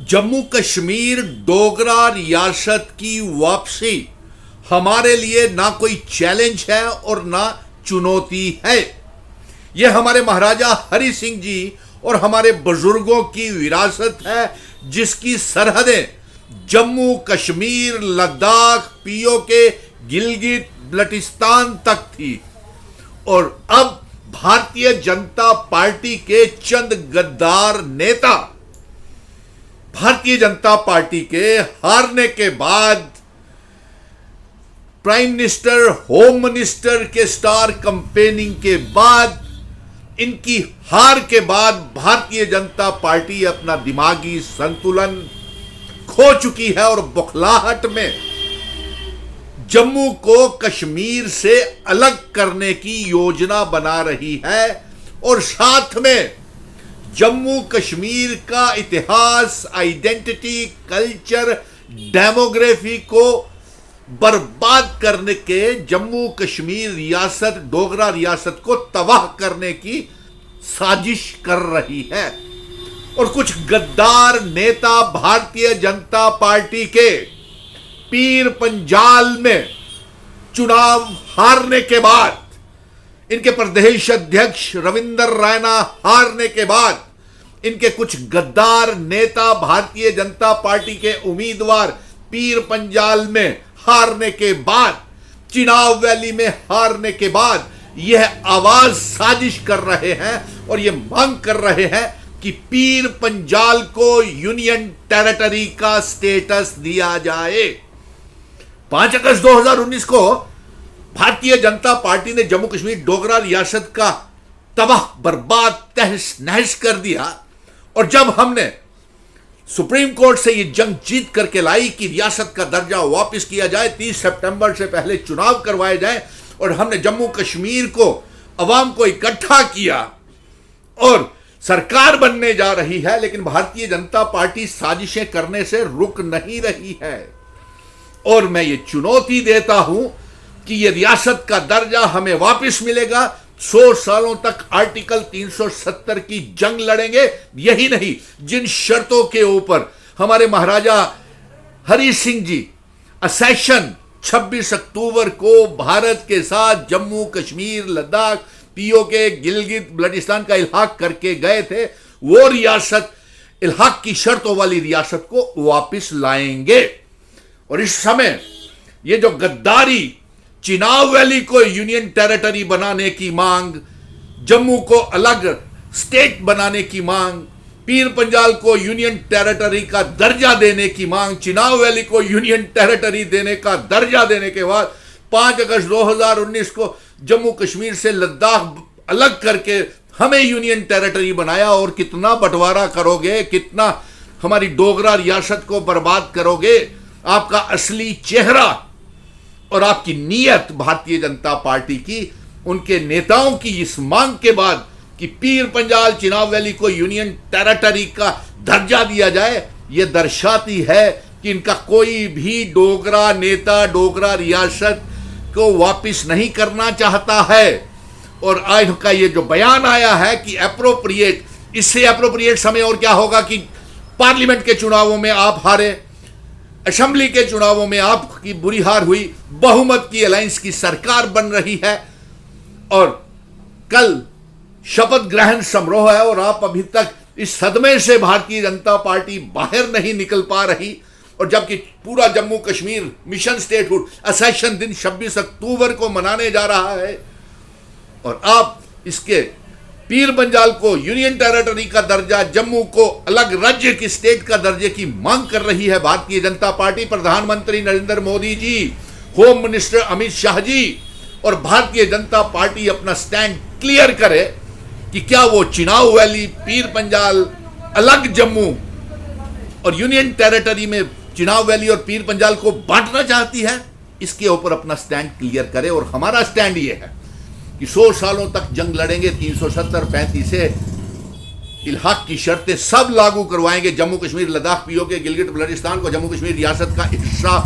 जम्मू कश्मीर डोगरा रियासत की वापसी हमारे लिए ना कोई चैलेंज है और ना चुनौती है। यह हमारे महाराजा हरि सिंह जी और हमारे बुजुर्गों की विरासत है, जिसकी सरहदें जम्मू कश्मीर, लद्दाख, पीओके, गिलगित बल्टिस्तान तक थी। और अब भारतीय जनता पार्टी के चंद गद्दार नेता भारतीय जनता पार्टी के हारने के बाद, प्राइम मिनिस्टर, होम मिनिस्टर के स्टार कैंपेनिंग के बाद, इनकी हार के बाद भारतीय जनता पार्टी अपना दिमागी संतुलन खो चुकी है और बौखलाहट में जम्मू को कश्मीर से अलग करने की योजना बना रही है। और साथ में जम्मू कश्मीर का इतिहास, आइडेंटिटी, कल्चर, डेमोग्राफी को बर्बाद करने के, जम्मू कश्मीर रियासत, डोगरा रियासत को तबाह करने की साजिश कर रही है। और कुछ गद्दार नेता भारतीय जनता पार्टी के पीर पंजाल में चुनाव हारने के बाद, इनके प्रदेश अध्यक्ष रविंदर रैना हारने के बाद, इनके कुछ गद्दार नेता भारतीय जनता पार्टी के उम्मीदवार पीर पंजाल में हारने के बाद, चिनाब वैली में हारने के बाद, यह आवाज साजिश कर रहे हैं और यह मांग कर रहे हैं कि पीर पंजाल को यूनियन टेरिटरी का स्टेटस दिया जाए। 5 अगस्त 2019 को भारतीय जनता पार्टी ने जम्मू कश्मीर डोगरा रियासत का तबाह बर्बाद तहस नहस कर दिया। और जब हमने सुप्रीम कोर्ट से यह जंग जीत करके लाई कि रियासत का दर्जा वापस किया जाए, 30 सितंबर से पहले चुनाव करवाए जाए, और हमने जम्मू कश्मीर को, अवाम को इकट्ठा किया और सरकार बनने जा रही है, लेकिन भारतीय जनता पार्टी साजिशें करने से रुक नहीं रही है। और मैं ये चुनौती देता हूं कि ये रियासत का दर्जा हमें वापस मिलेगा। 100 सालों तक आर्टिकल 370 की जंग लड़ेंगे। यही नहीं, जिन शर्तों के ऊपर हमारे महाराजा हरि सिंह जी असेशन 26 अक्टूबर को भारत के साथ जम्मू कश्मीर, लद्दाख, पीओके, गिलगित बल्टिस्तान का इल्हाक करके गए थे, वो रियासत, इल्हाक की शर्तों वाली रियासत को वापस लाएंगे। और इस समय ये जो गद्दारी, चिनाब वैली को यूनियन टेरिटरी बनाने की मांग, जम्मू को अलग स्टेट बनाने की मांग, पीर पंजाल को यूनियन टेरिटरी का दर्जा देने की मांग, चिनाब वैली को यूनियन टेरिटरी देने का दर्जा देने के बाद 5 अगस्त 2019 को जम्मू कश्मीर से लद्दाख अलग करके हमें यूनियन टेरिटरी बनाया। और कितना बंटवारा करोगे, कितना हमारी डोगरा रियासत को बर्बाद करोगे। आपका असली चेहरा और आपकी नीयत भारतीय जनता पार्टी की, उनके नेताओं की इस मांग के बाद कि पीर पंजाल, चिनाब वैली को यूनियन टेरिटरी का दर्जा दिया जाए, यह दर्शाती है कि इनका कोई भी डोगरा नेता डोगरा रियासत को वापस नहीं करना चाहता है। और आज का ये जो बयान आया है कि एप्रोप्रिएट, इससे एप्रोप्रिएट समय और क्या होगा कि पार्लियामेंट के चुनावों में आप हारे, असेंबली के चुनावों में आपकी बुरी हार हुई, बहुमत की अलायंस की सरकार बन रही है और कल शपथ ग्रहण समारोह है और आप अभी तक इस सदमे से भारतीय जनता पार्टी बाहर नहीं निकल पा रही। और जबकि पूरा जम्मू कश्मीर मिशन स्टेटहुड असेशन दिन 26 अक्टूबर को मनाने जा रहा है और आप इसके पीर पंजाल को यूनियन टेरिटरी का दर्जा, जम्मू को अलग राज्य की स्टेट का दर्जे की मांग कर रही है भारतीय जनता पार्टी। प्रधानमंत्री नरेंद्र मोदी जी, होम मिनिस्टर अमित शाह जी और भारतीय जनता पार्टी अपना स्टैंड क्लियर करे कि क्या वो चिनाब वैली, पीर पंजाल, अलग जम्मू और यूनियन टेरिटरी में चिनाब वैली और पीर पंजाल को बांटना चाहती है। इसके ऊपर अपना स्टैंड क्लियर करे। और हमारा स्टैंड ये है कि 100 सालों तक जंग लड़ेंगे, 370-35 से इल्हाक की शर्तें सब लागू करवाएंगे। जम्मू कश्मीर, लद्दाख, पीओके, गिलगित बल्टिस्तान को जम्मू कश्मीर रियासत का हिस्सा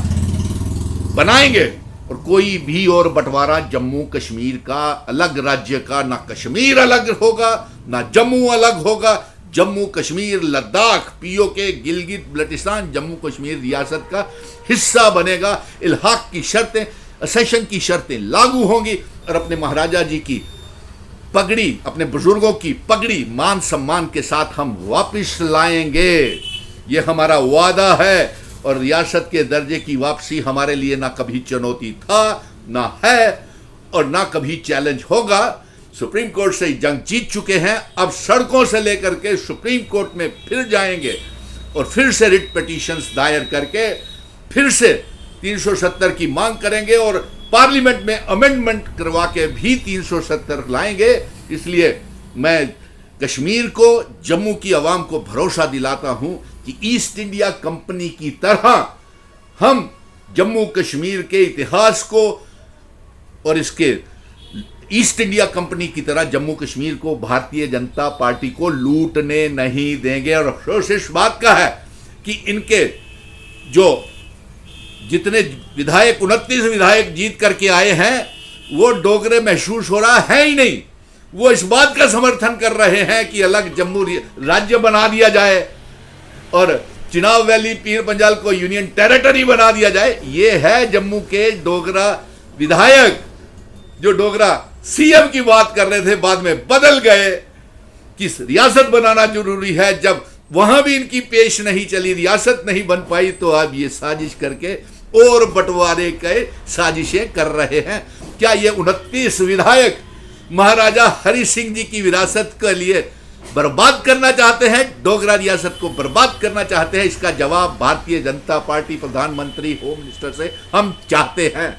बनाएंगे। और कोई भी और बंटवारा जम्मू कश्मीर का, अलग राज्य का, ना कश्मीर अलग होगा, ना जम्मू अलग होगा। जम्मू कश्मीर लद्दाख पीओके गिलगित बल्टिस्तान जम्मू कश्मीर रियासत का हिस्सा बनेगा। इल्हाक की शर्तें, असेशन की शर्तें लागू होंगी और अपने महाराजा जी की पगड़ी, अपने बुजुर्गों की पगड़ी मान सम्मान के साथ हम वापस लाएंगे। ये हमारा वादा है और रियासत के दर्जे की वापसी हमारे लिए ना कभी चुनौती था, ना है और ना कभी चैलेंज होगा। सुप्रीम कोर्ट से जंग जीत चुके हैं, अब सड़कों से लेकर के सुप्रीम कोर्ट में फिर जाएंगे और फिर से रिट पिटीशंस दायर करके फिर से 370 की मांग करेंगे और पार्लियामेंट में अमेंडमेंट करवा के भी 370 लाएंगे। इसलिए मैं कश्मीर को, जम्मू की आवाम को भरोसा दिलाता हूं कि ईस्ट इंडिया कंपनी की तरह हम जम्मू कश्मीर के इतिहास को और इसके ईस्ट इंडिया कंपनी की तरह जम्मू कश्मीर को भारतीय जनता पार्टी को लूटने नहीं देंगे। और अफसोस इस बात का है कि इनके जो जितने विधायक 29 विधायक जीत करके आए हैं वो डोगरे महसूस हो रहा है ही नहीं। वो इस बात का समर्थन कर रहे हैं कि अलग जम्मू राज्य बना दिया जाए और चिनाब वैली पीर पंजाल को यूनियन टेरिटरी बना दिया जाए। ये है जम्मू के डोगरा विधायक जो डोगरा सीएम की बात कर रहे थे, बाद में बदल गए कि रियासत बनाना जरूरी है। जब वहां भी इनकी पेश नहीं चली, रियासत नहीं बन पाई, तो अब ये साजिश करके और बंटवारे के साजिशें कर रहे हैं। क्या ये 29 विधायक महाराजा हरि सिंह जी की विरासत के लिए बर्बाद करना चाहते हैं, डोगरा रियासत को बर्बाद करना चाहते हैं? इसका जवाब भारतीय जनता पार्टी, प्रधानमंत्री, होम मिनिस्टर से हम चाहते हैं।